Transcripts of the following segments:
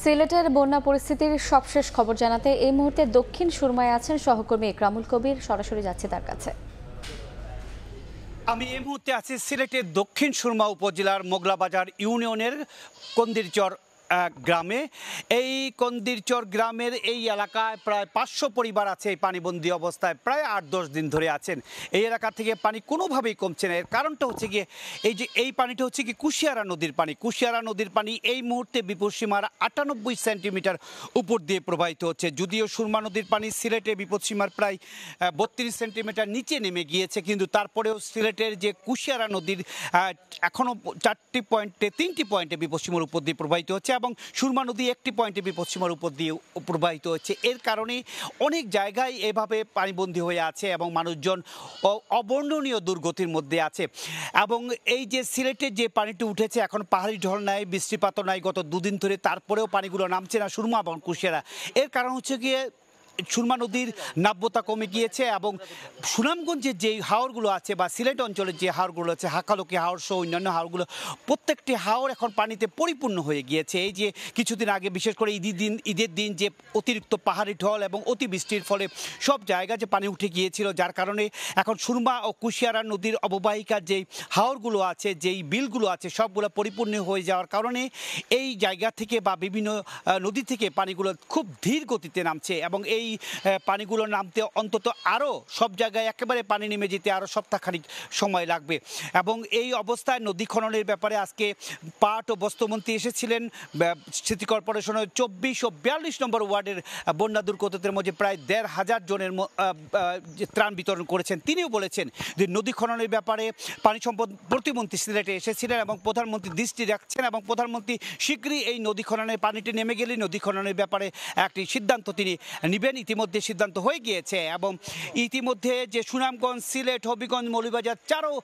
সিলেটের বন্যা পরিস্থিতির সবশেষ খবর জানাতে এই মুহূর্তে দক্ষিণ সুরমায় আছেন সহকর্মী ইকরামুল কবির। সরাসরি যাচ্ছে তার কাছে। আমি এই মুহূর্তে আছি সিলেটের দক্ষিণ সুরমা উপজেলার মোগলাবাজার ইউনিয়নের কন্দিরচর গ্রামে। এই কন্দিরচর গ্রামের এই এলাকায় প্রায় 500 পরিবার আছে এই পানিবন্দী অবস্থায়, প্রায় 8-10 দিন ধরে আছেন। এই এলাকা থেকে পানি কোনোভাবেই কমছে না। এর কারণটা হচ্ছে গিয়ে এই পানিটা হচ্ছে কি কুশিয়ারা নদীর পানি। কুশিয়ারা নদীর পানি এই মুহূর্তে বিপদসীমার 98 সেন্টিমিটার উপর দিয়ে প্রবাহিত হচ্ছে। যদিও সুরমা নদীর পানি সিলেটে বিপদসীমার প্রায় 32 সেন্টিমিটার নিচে নেমে গিয়েছে, কিন্তু তারপরেও সিলেটের যে কুশিয়ারা নদীর এখনও 3টি পয়েন্টে বিপদসীমার উপর দিয়ে প্রবাহিত হচ্ছে এবং সুরমা নদী একটি পয়েন্টে বিপদসীমার উপর দিয়ে প্রবাহিত হচ্ছে। এর কারণে অনেক জায়গায় এভাবে পানিবন্দী হয়ে আছে এবং মানুষজন অবর্ণনীয় দুর্গতির মধ্যে আছে। এবং এই যে সিলেটের যে পানিটি উঠেছে, এখন পাহাড়ি ঢল নাই, বৃষ্টিপাতও নাই গত দুদিন ধরে, তারপরেও পানিগুলো নামছে না সুরমা এবং কুশিয়ারা। এর কারণ হচ্ছে গিয়ে সুরমা নদীর নাব্যতা কমে গিয়েছে এবং সুনামগঞ্জের যে হাওরগুলো আছে বা সিলেট অঞ্চলের যে হাওরগুলো আছে, হাকালুকি হাওর সহ অন্যান্য হাওরগুলো, প্রত্যেকটি হাওর এখন পানিতে পরিপূর্ণ হয়ে গিয়েছে। এই যে কিছুদিন আগে বিশেষ করে ঈদের দিন যে অতিরিক্ত পাহাড়ি ঢল এবং অতিবৃষ্টির ফলে সব জায়গায় যে পানি উঠে গিয়েছিল, যার কারণে এখন সুরমা ও কুশিয়ারা নদীর অববাহিকার যেই হাওরগুলো আছে, যেই বিলগুলো আছে, সবগুলো পরিপূর্ণ হয়ে যাওয়ার কারণে এই জায়গা থেকে বা বিভিন্ন নদী থেকে পানিগুলো খুব ধীর গতিতে নামছে এবং এই পানিগুলো নামতে অন্তত আরও সব জায়গায় একেবারে পানি নেমে যেতে আরও সপ্তাহখানিক সময় লাগবে। এবং এই অবস্থায় নদী খননের ব্যাপারে আজকে পাট ও বস্ত্রমন্ত্রী এসেছিলেন। সিটি কর্পোরেশনের 24 ও 42 নম্বর ওয়ার্ডের বন্যা দুর্গতদের মধ্যে প্রায় 1,500 জনের ত্রাণ বিতরণ করেছেন। তিনিও বলেছেন যে নদী খননের ব্যাপারে পানি সম্পদ প্রতিমন্ত্রী সিলেটে এসেছিলেন এবং প্রধানমন্ত্রী দৃষ্টি রাখছেন এবং প্রধানমন্ত্রী শীঘ্রই এই নদী খননের পানিটি নেমে গেলে নদী খননের ব্যাপারে একটি সিদ্ধান্ত তিনি নেবেন। ইতিমধ্যে সিদ্ধান্ত হয়ে গিয়েছে এবং ইতিমধ্যে যে সুনামগঞ্জ, সিলেট, হবিগঞ্জ, মৌলভীবাজার 4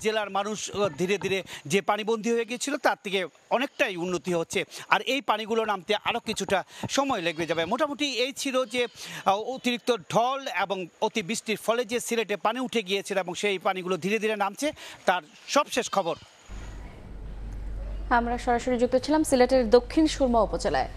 জেলার মানুষ ধীরে ধীরে যে পানিবন্দী হয়ে গিয়েছিল তার থেকে অনেকটাই উন্নতি হচ্ছে। আর এই পানিগুলো নামতে আরও কিছুটা সময় লেগে যাবে। মোটামুটি এই ছিল যে অতিরিক্ত ঢল এবং অতিবৃষ্টির ফলে যে সিলেটে পানি উঠে গিয়েছিল এবং সেই পানিগুলো ধীরে ধীরে নামছে, তার সবশেষ খবর। আমরা সরাসরি যুক্ত ছিলাম সিলেটের দক্ষিণ সুরমা উপজেলায়।